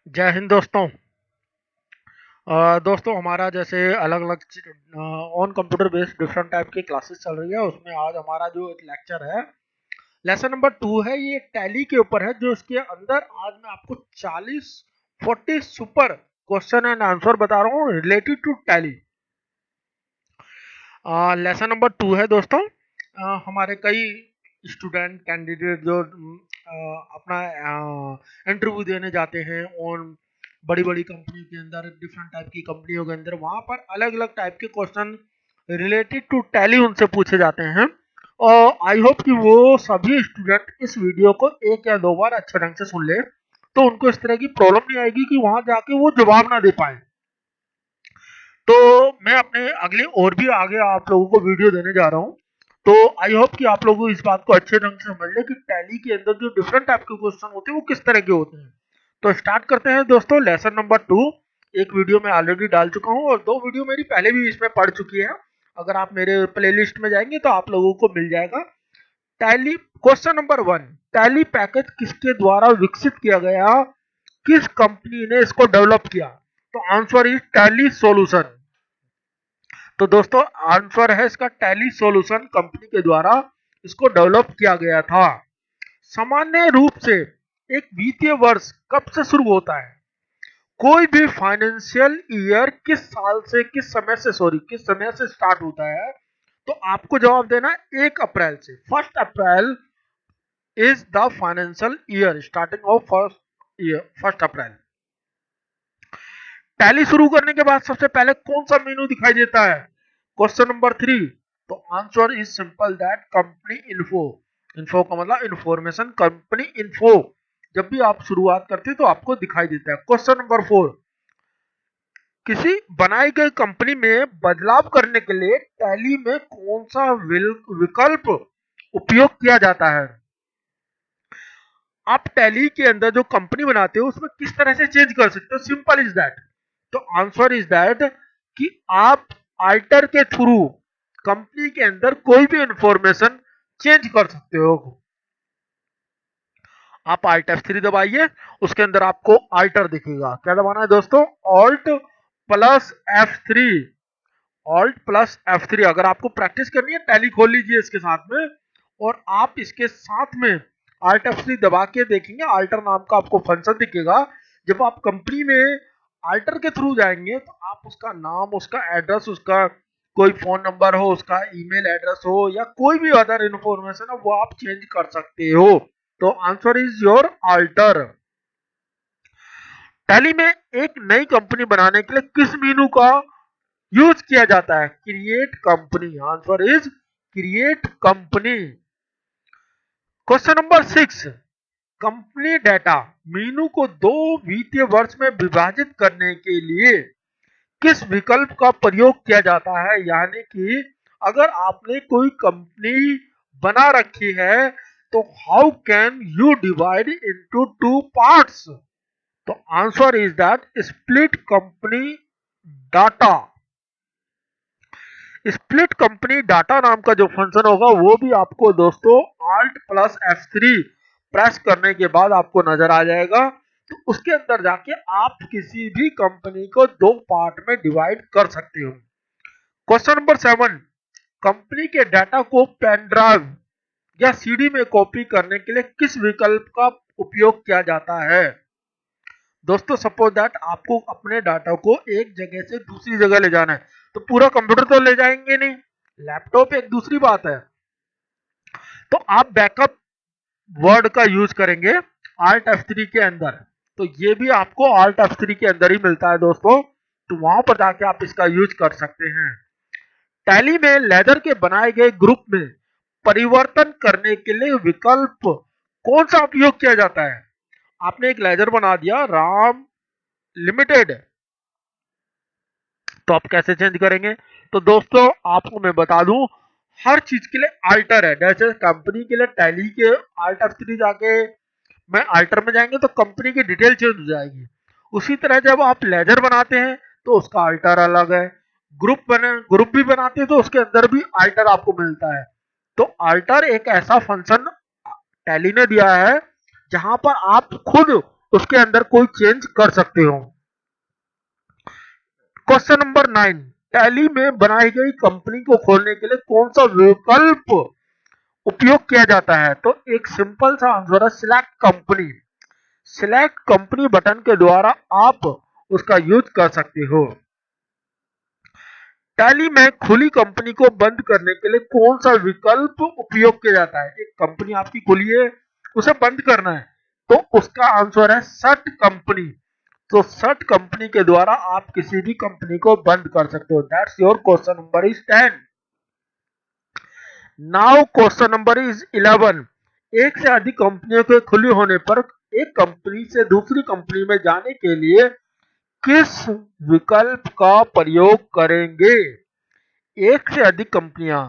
जय हिंद दोस्तों। दोस्तों हमारा जैसे अलग अलग on computer based different type की क्लासेस चल रही है, उसमें आज हमारा जो एक लेक्चर है, लेसन नंबर 2 है। ये टैली के ऊपर है, जो इसके अंदर आज मैं आपको 40 सुपर क्वेश्चन एंड आंसर बता रहा हूँ related to tally. Lesson number 2 है दोस्तों। हमारे कई स्टूडेंट कैंडिडेट जो अपना इंटरव्यू देने जाते हैं ऑन बड़ी बड़ी कंपनी के अंदर, डिफरेंट टाइप की कंपनियों के अंदर, वहां पर अलग अलग टाइप के क्वेश्चन रिलेटेड टू टैली उनसे पूछे जाते हैं। और आई होप कि वो सभी स्टूडेंट इस वीडियो को एक या दो बार अच्छे ढंग से सुन ले, तो उनको इस तरह की प्रॉब्लम नहीं आएगी कि वहां जाके वो जवाब ना दे पाए। तो मैं अपने अगले और भी आगे आप लोगों को वीडियो देने जा रहा हूँ। तो आई होप कि आप लोगों को इस बात को अच्छे ढंग से समझ ले कि टैली के अंदर जो डिफरेंट टाइप के क्वेश्चन होते हैं वो किस तरह के होते हैं। तो स्टार्ट करते हैं दोस्तों लेसन नंबर 2। एक वीडियो मैं ऑलरेडी डाल चुका हूँ और दो वीडियो मेरी पहले भी इसमें पड़ चुकी है। अगर आप मेरे प्लेलिस्ट में जाएंगे तो आप लोगों को मिल जाएगा। Tally question number 1, tally package किसके द्वारा विकसित किया गया, किस कंपनी ने इसको डेवलप किया? तो आंसर इज टैली सॉल्यूशन। तो दोस्तों आंसर है इसका टैली सॉल्यूशन कंपनी के द्वारा इसको डेवलप किया गया था। सामान्य रूप से एक वित्तीय वर्ष कब से शुरू होता है? कोई भी फाइनेंशियल ईयर किस समय से स्टार्ट होता है? तो आपको जवाब देना 1 अप्रैल से। 1 April is the financial year starting of year 1 April. Tally शुरू करने के बाद सबसे पहले कौन सा मेनू दिखाई देता है? Question number 3। तो answer is simple that company info. Info का मतलब इंफॉर्मेशन, कंपनी इन्फो जब भी आप शुरुआत करते हैं तो आपको दिखाई देता है। Question number 4। किसी बनाई गई कंपनी में बदलाव करने के लिए टैली में कौन सा विकल्प उपयोग किया जाता है? आप टैली के अंदर जो कंपनी बनाते हो उसमें किस तरह से चेंज कर सकते हो? Simple is that. तो आंसर इज दैट कि आप अल्टर के थ्रू कंपनी के अंदर कोई भी इंफॉर्मेशन चेंज कर सकते हो। आप Alt F3 दबाइए, उसके अंदर आपको अल्टर दिखेगा। क्या दबाना है दोस्तों? Alt plus F3। Alt plus F3। अगर आपको प्रैक्टिस करनी है टैली खोल लीजिए इसके साथ में, और आप इसके साथ में Alt F3 दबा के देखेंगे, अल्टर नाम का आपको फंक्शन दिखेगा। जब आप कंपनी में अल्टर के थ्रू जाएंगे तो आप उसका नाम, उसका एड्रेस, उसका कोई फोन नंबर हो, उसका ईमेल एड्रेस हो, या कोई भी अदर इंफॉर्मेशन हो, वो आप चेंज कर सकते हो। तो answer is your alter. Tally में एक नई कंपनी बनाने के लिए किस मेनू का यूज किया जाता है? Create company. Answer is create company. Question number 6। Company data मेनू को 2 वित्तीय वर्ष में विभाजित करने के लिए किस विकल्प का प्रयोग किया जाता है? यानी कि अगर आपने कोई कंपनी बना रखी है तो how can you divide into 2 parts? तो answer is that split company data. Split company data नाम का जो फंक्शन होगा वो भी आपको दोस्तों Alt प्लस F3 प्रेस करने के बाद आपको नजर आ जाएगा। तो उसके अंदर जाके आप किसी भी कंपनी को 2 पार्ट में डिवाइड कर सकते हो। Question number 7। कंपनी के डाटा को पेन ड्राइव या सीडी में कॉपी करने के लिए किस विकल्प का उपयोग किया जाता है? दोस्तों सपोज दैट आपको अपने डाटा को एक जगह से दूसरी जगह ले जाना है, तो पूरा कंप्यूटर तो ले जाएंगे नहीं, लैपटॉप एक दूसरी बात है। तो आप बैकअप वर्ड का यूज करेंगे Alt F3 के अंदर। तो ये भी आपको Alt F3 के अंदर ही मिलता है दोस्तों, तो वहां पर जाके आप इसका यूज कर सकते हैं। टैली में लेदर के बनाए गए ग्रुप में परिवर्तन करने के लिए विकल्प कौन सा उपयोग किया जाता है? आपने एक लेजर बना दिया राम लिमिटेड, तो आप कैसे चेंज करेंगे? तो दोस्तों आपको मैं बता दूं, हर चीज के लिए अल्टर है। जैसे कंपनी के लिए टैली के Alt F3 जाके मैं अल्टर में जाएंगे तो कंपनी की डिटेल चेंज हो जाएगी। उसी तरह जब आप लेजर बनाते हैं तो उसका अल्टर अलग है। ग्रुप भी बनाते हैं तो उसके अंदर भी अल्टर आपको मिलता है। तो अल्टर एक ऐसा फंक्शन टैली ने दिया है जहां पर आप खुद उसके अंदर कोई चेंज कर सकते हो। क्वेश्चन नंबर 9, टैली में बनाई गई कंपनी को खोलने के लिए कौन सा विकल्प उपयोग किया जाता है? तो एक सिंपल सा आंसर है select company. Select company button के द्वारा आप उसका यूज कर सकते हो। टैली में खुली कंपनी को बंद करने के लिए कौन सा विकल्प उपयोग किया जाता है? एक कंपनी आपकी खुली है, उसे बंद करना है, तो उसका आंसर है शट कंपनी। तो शट कंपनी के द्वारा आप किसी भी कंपनी को बंद कर सकते हो। That's your question number is 10। Now question number is 11। एक से अधिक कंपनियों के खुले होने पर एक कंपनी से दूसरी कंपनी में जाने के लिए किस विकल्प का प्रयोग करेंगे? एक से अधिक कंपनियां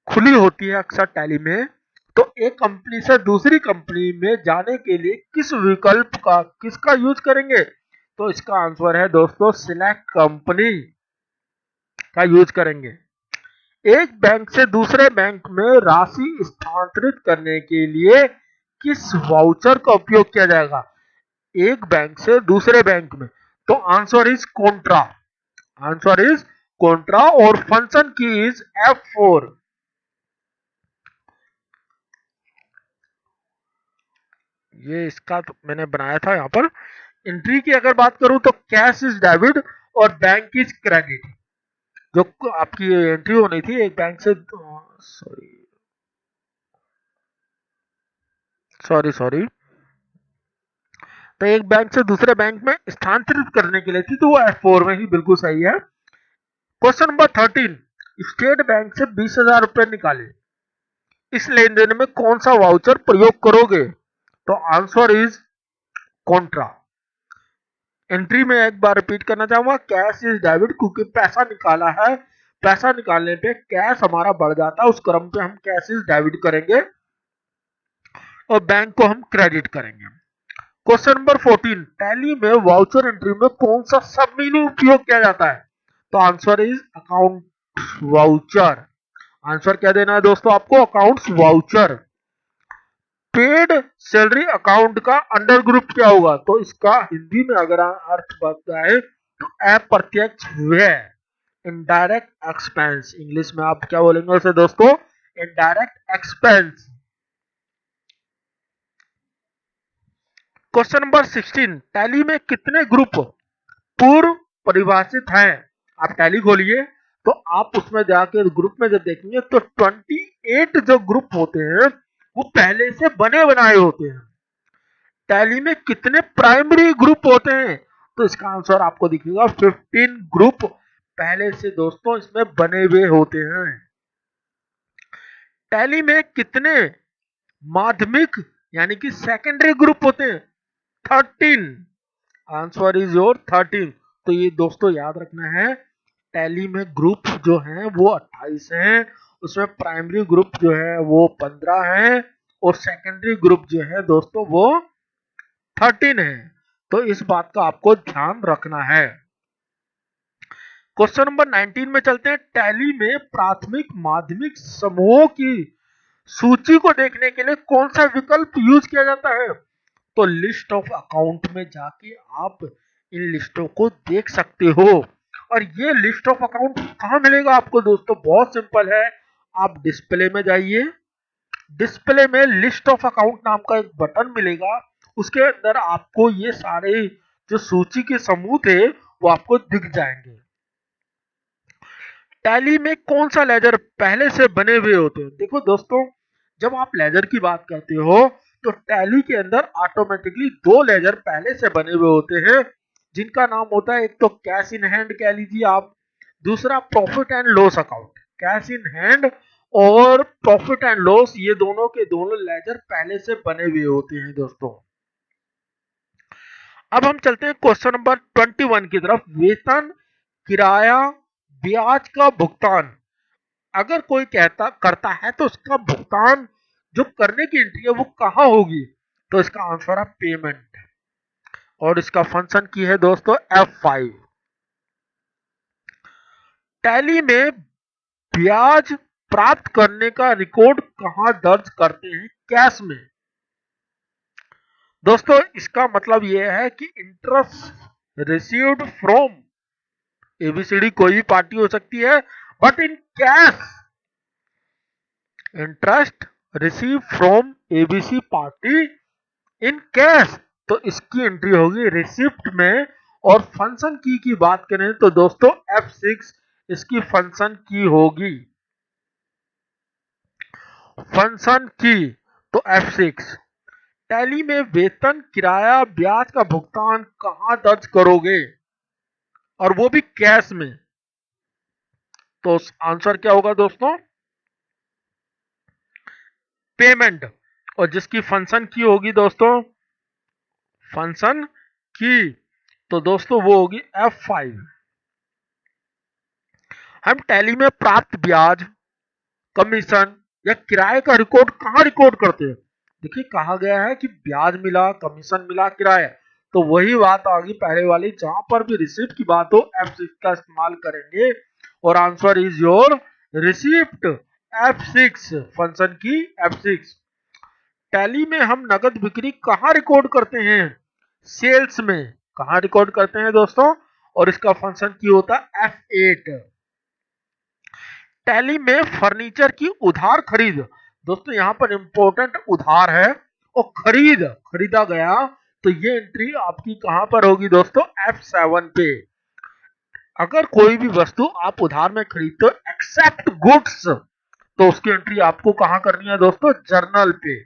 खुली होती है अक्सर टैली में, तो एक कंपनी से दूसरी कंपनी में जाने के लिए किस विकल्प का किसका यूज करेंगे? तो इसका आंसर है दोस्तों सिलेक्ट कंपनी का यूज करेंगे। एक बैंक से दूसरे बैंक में राशि स्थानांतरित करने के लिए किस वाउचर का उपयोग किया जाएगा? एक बैंक से दूसरे बैंक में, तो answer is Contra. Answer is Contra और फंक्शन की इज F4। ये इसका तो मैंने बनाया था यहाँ पर। एंट्री की अगर बात करूं तो कैश इज डेबिट और बैंक इज क्रेडिट। जो आपकी एंट्री होनी थी एक बैंक से, सॉरी सॉरी सॉरी, तो एक बैंक से दूसरे बैंक में स्थानांतरित करने के लिए थी, तो वो F4 में ही बिल्कुल सही है। क्वेश्चन नंबर 13, स्टेट बैंक से 20,000 रुपए निकाले, इस लेन देन में कौन सा वाउचर प्रयोग करोगे? तो आंसर इज कॉन्ट्रा। एंट्री में एक बार रिपीट करना चाहूंगा, कैश इज डेबिट, क्योंकि पैसा निकाला है, पैसा निकालने पे कैश हमारा बढ़ जाता है, उस क्रम पे हम कैश इज डेबिट करेंगे और बैंक को हम क्रेडिट करेंगे। क्वेश्चन नंबर 14, टैली में वाउचर एंट्री में कौन सा सब मेन्यू उपयोग किया जाता है? तो answer is account voucher. Answer क्या देना है दोस्तों आपको? Accounts voucher. Paid salary account का अंडर ग्रुप क्या होगा? तो इसका हिंदी में अगर अर्थ बताए तो अप्रत्यक्ष व्यय, इनडायरेक्ट एक्सपेंस। इंग्लिश में आप क्या बोलेंगे उसे दोस्तों? Indirect expense. Question number 16, tally में कितने ग्रुप पूर्व परिभाषित हैं? आप टैली खोलिए तो आप उसमें जाकर ग्रुप में जब देखेंगे तो 28 जो ग्रुप होते हैं वो पहले से बने बनाए होते हैं। टैली में कितने प्राइमरी ग्रुप होते हैं? तो इसका आंसर आपको दिखेगा 15 ग्रुप पहले से दोस्तों इसमें बने हुए होते हैं। टैली में कितने माध्यमिक यानी कि सेकेंडरी ग्रुप होते हैं? 13। Answer is your 13। तो ये दोस्तों याद रखना है, टैली में ग्रुप जो हैं वो 28 हैं, उसमें प्राइमरी ग्रुप जो है वो 15 हैं और सेकेंडरी ग्रुप जो है दोस्तों वो 13 है। तो इस बात का आपको ध्यान रखना है। क्वेश्चन नंबर 19 में चलते हैं। टैली में प्राथमिक माध्यमिक समूहों की सूची को देखने के लिए कौन सा विकल्प यूज किया जाता है? तो लिस्ट ऑफ अकाउंट में जाके आप इन लिस्टों को देख सकते हो। और ये लिस्ट ऑफ अकाउंट कहां मिलेगा आपको दोस्तों? बहुत सिंपल है, आप डिस्प्ले में जाइए, डिस्प्ले में लिस्ट ऑफ अकाउंट नाम का एक बटन मिलेगा, उसके अंदर आपको ये सारे जो सूची के समूह थे वो आपको दिख जाएंगे। टैली में कौन सा लेजर पहले से बने हुए होते हैं? देखो दोस्तों, जब आप लेजर की बात करते हो तो टैली के अंदर ऑटोमेटिकली दो लेजर पहले से बने हुए होते हैं, जिनका नाम होता है, एक तो कैश इन हैंड कह लीजिए आप, दूसरा profit and loss account. Cash in hand और प्रॉफिट एंड लॉस, ये दोनों के दोनों लेजर पहले से बने हुए होते हैं दोस्तों। अब हम चलते हैं क्वेश्चन नंबर 21 की तरफ। वेतन, किराया, ब्याज का भुगतान अगर कोई कहता करता है तो उसका भुगतान जो करने की एंट्री है वो कहां होगी? तो इसका आंसर है पेमेंट और इसका फंक्शन की है दोस्तों F5। टैली में ब्याज प्राप्त करने का रिकॉर्ड कहां दर्ज करते हैं कैश में? दोस्तों इसका मतलब यह है कि इंटरेस्ट रिसीव्ड फ्रॉम एबीसीडी कोई भी पार्टी हो सकती है, but in cash interest receive from ABC party in cash, तो इसकी एंट्री होगी रिसिप्ट में। और फंक्शन की बात करें तो दोस्तों F6 इसकी फंक्शन की होगी, फंक्शन की तो F6। टैली में वेतन किराया ब्याज का भुगतान कहां दर्ज करोगे, और वो भी कैश में, तो आंसर क्या होगा दोस्तों, पेमेंट। और जिसकी फंक्शन की होगी दोस्तों, फंक्शन की, तो दोस्तों वो होगी F5। हम टैली में प्राप्त ब्याज, कमीशन या किराए का रिकॉर्ड कहां रिकॉर्ड करते हैं। देखिए कहा गया है कि ब्याज मिला, कमीशन मिला, किराया, तो वही बात आ गई पहले वाली, जहां पर भी रिसिप्ट की बात हो F6 का इस्तेमाल करेंगे। और answer is your receipt, F6 function की F6। टैली में हम नगद बिक्री कहां रिकॉर्ड करते हैं, सेल्स में कहां रिकॉर्ड करते हैं दोस्तों, और इसका फंक्शन की होता है F8। टैली में फर्नीचर की उधार खरीद, दोस्तों यहां पर इंपॉर्टेंट उधार है और खरीदा गया, तो ये एंट्री आपकी कहां पर होगी दोस्तों, F7 पे। अगर कोई भी वस्तु आप उधार में खरीदते हो एक्सेप्ट गुड्स, तो उसकी एंट्री आपको कहां करनी है दोस्तों, जर्नल पे।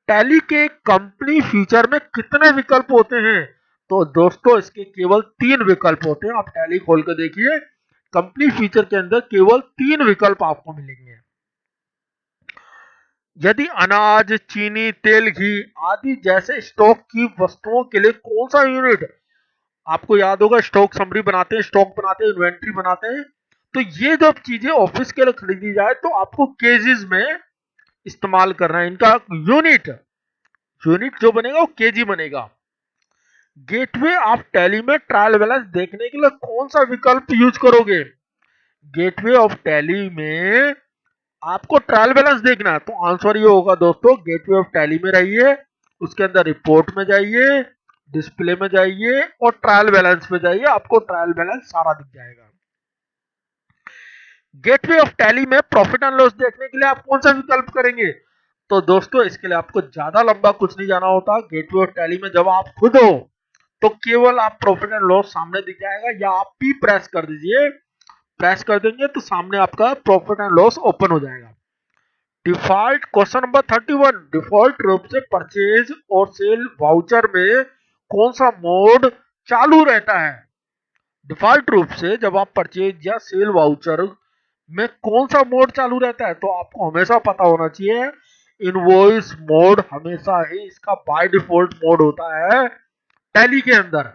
टैली के कंपनी फीचर में कितने विकल्प होते हैं, तो दोस्तों इसके केवल 3 विकल्प होते हैं। आप टैली खोल कर देखिए, कंपनी फीचर के अंदर केवल 3 विकल्प आपको मिलेंगे। यदि अनाज, चीनी, तेल, घी आदि जैसे स्टॉक की वस्तुओं के लिए कौन सा यूनिट, आपको याद होगा स्टॉक समरी बनाते हैं, स्टॉक बनाते हैं, इन्वेंट्री बनाते हैं, तो ये जब चीजें ऑफिस के लिए खरीदी जाए तो आपको केजीज में इस्तेमाल करना है। इनका यूनिट यूनिट जो बनेगा वो केजी बनेगा। गेटवे ऑफ टैली में ट्रायल बैलेंस देखने के लिए कौन सा विकल्प यूज करोगे, गेटवे ऑफ टैली में आपको ट्रायल बैलेंस देखना है, तो आंसर ये होगा दोस्तों, गेटवे ऑफ टैली में रहिए, उसके अंदर रिपोर्ट में जाइए, डिस्प्ले में जाइए और ट्रायल बैलेंस में जाइए, आपको ट्रायल बैलेंस सारा दिख जाएगा। गेटवे ऑफ टैली में प्रॉफिट एंड लॉस देखने के लिए आप कौन सा विकल्प करेंगे, तो दोस्तों इसके लिए आपको ज्यादा लंबा कुछ नहीं जाना होता। गेटवे ऑफ टैली में जब आप खुद हो तो केवल आप प्रॉफिट एंड लॉस सामने दिख जाएगा, या आप पी प्रेस कर दीजिए, प्रेस कर देंगे तो सामने आपका प्रॉफिट एंड लॉस ओपन हो जाएगा। डिफॉल्ट क्वेश्चन नंबर 31, डिफॉल्ट रूप से परचेज और सेल वाउचर में कौन सा मोड चालू रहता है, डिफॉल्ट रूप से जब आप परचेज या सेल वाउचर में कौन सा मोड चालू रहता है, तो आपको हमेशा पता होना चाहिए इनवॉइस मोड हमेशा ही इसका बाय डिफॉल्ट मोड होता है टैली के अंदर।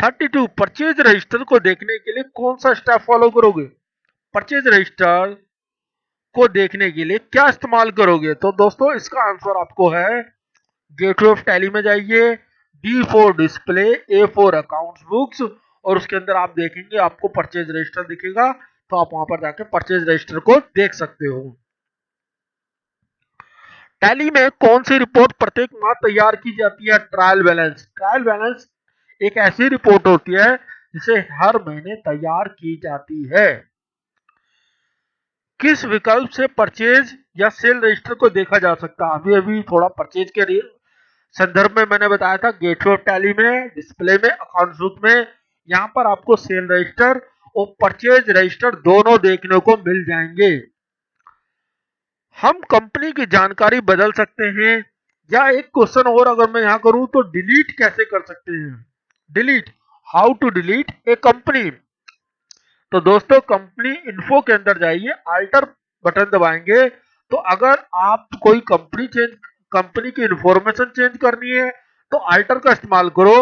32, परचेज रजिस्टर को देखने के लिए कौन सा स्टेप फॉलो करोगे, परचेज रजिस्टर को देखने के लिए क्या इस्तेमाल करोगे, तो दोस्तों इसका आंसर आपको है, गेटवे ऑफ टैली में जाइए, D for display, A for accounts books, और उसके अंदर आप देखेंगे आपको परचेज रजिस्टर दिखेगा, तो आप वहां पर जाकर परचेज रजिस्टर को देख सकते हो। टैली में कौन सी रिपोर्ट प्रत्येक माह तैयार की जाती है, ट्रायल बैलेंस। ट्रायल बैलेंस एक ऐसी रिपोर्ट होती है जिसे हर महीने तैयार की जाती है। किस विकल्प से परचेज या सेल रजिस्टर को देखा जा सकता है, अभी अभी थोड़ा परचेज के संदर्भ में मैंने बताया था, गेटवे ऑफ टैली में, डिस्प्ले में, अकाउंट बुक में, यहां पर आपको सेल रजिस्टर और परचेज रजिस्टर दोनों देखने को मिल जाएंगे। हम कंपनी की जानकारी बदल सकते हैं, या एक क्वेश्चन और अगर मैं यहां करूं तो डिलीट कैसे कर सकते हैं, delete, how to delete a company, तो दोस्तों कंपनी इन्फो के अंदर जाइए, अल्टर बटन दबाएंगे, तो अगर आप कोई कंपनी की इंफॉर्मेशन चेंज करनी है तो अल्टर का इस्तेमाल करो।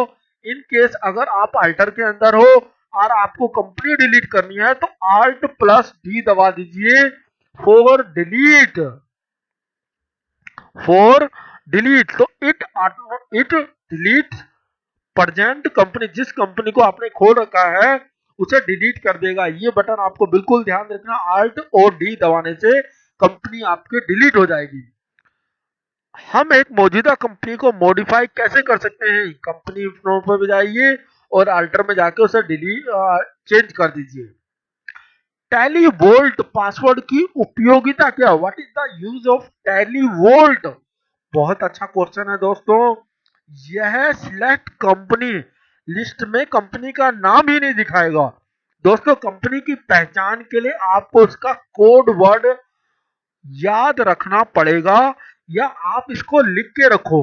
इन केस अगर आप अल्टर के अंदर हो और आपको कंपनी डिलीट करनी है तो Alt प्लस डी दबा दीजिए, फॉर डिलीट, फॉर डिलीट, तो इट डिलीट प्रेजेंट कंपनी, जिस कंपनी को आपने खोल रखा है उसे डिलीट कर देगा। ये बटन आपको बिल्कुल ध्यान रखना, Alt और डी दबाने से कंपनी आपकी डिलीट हो जाएगी। हम एक मौजूदा कंपनी को मॉडिफाई कैसे कर सकते हैं? कंपनी फ्लोर पर जाइए और अल्टर में जाके उसे डिलीट चेंज कर दीजिए। टैली वोल्ट पासवर्ड की उपयोगिता क्या? What is the use of tally volt? बहुत अच्छा क्वेश्चन है दोस्तों। यह सिलेक्ट कंपनी लिस्ट में कंपनी का नाम ही नहीं दिखाएगा। दोस्तों, कंपनी की पहचान के लिए आपको उसका कोड वर्ड याद रखना पड़ेगा, या आप इसको लिख के रखो।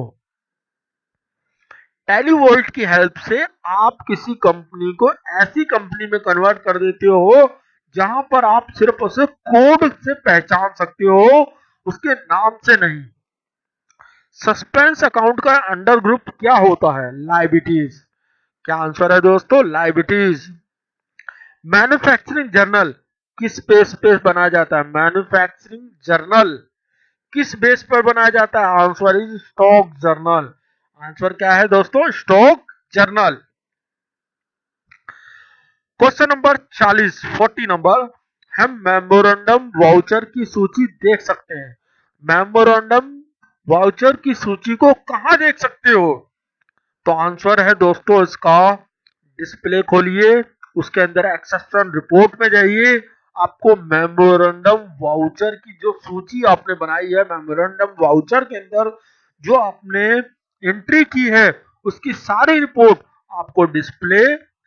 टेलीवोल्ट की हेल्प से आप किसी कंपनी को ऐसी कंपनी में कन्वर्ट कर देते हो जहां पर आप सिर्फ उसे कोड से पहचान सकते हो, उसके नाम से नहीं। सस्पेंस अकाउंट का अंडर ग्रुप क्या होता है? लाइबिलिटीज। क्या आंसर है दोस्तों? लाइबिलिटीज। मैन्युफैक्चरिंग जर्नल किस बेस पे बनाया जाता है? मैन्युफैक्चरिंग जर्नल किस बेस पर बनाया जाता है? Answer is stock journal. Answer क्या है दोस्तों? Stock journal. Question number 40, 40 number. हम मेमोरेंडम वाउचर की सूची देख सकते हैं। मेमोरेंडम वाउचर की सूची को कहां देख सकते हो? तो आंसर है दोस्तों इसका, डिस्प्ले खोलिए, उसके अंदर एक्सेप्शन रिपोर्ट में जाइए। आपको मेमोरेंडम वाउचर की जो सूची आपने बनाई है, मेमोरेंडम वाउचर के अंदर जो आपने एंट्री की है, उसकी सारी रिपोर्ट आपको डिस्प्ले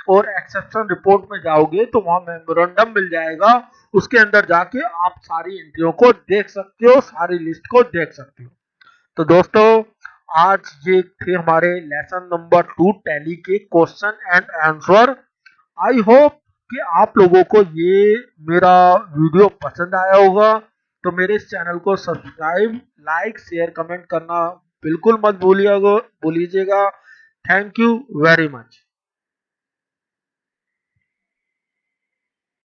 और एक्सेप्शन रिपोर्ट में जाओगे तो वहां मेमोरेंडम मिल जाएगा। उसके अंदर जाके आप सारी एंट्रियों को देख सकते हो, सारी लिस्ट को देख सकते हो। तो दोस्तों, आज ये थे हमारे लेसन नंबर 2 टैली के question and answer. I hope कि आप लोगों को ये मेरा वीडियो पसंद आया होगा। तो मेरे इस चैनल को सब्सक्राइब, लाइक, शेयर, कमेंट करना बिल्कुल मत भूलिएगा। Thank you very much.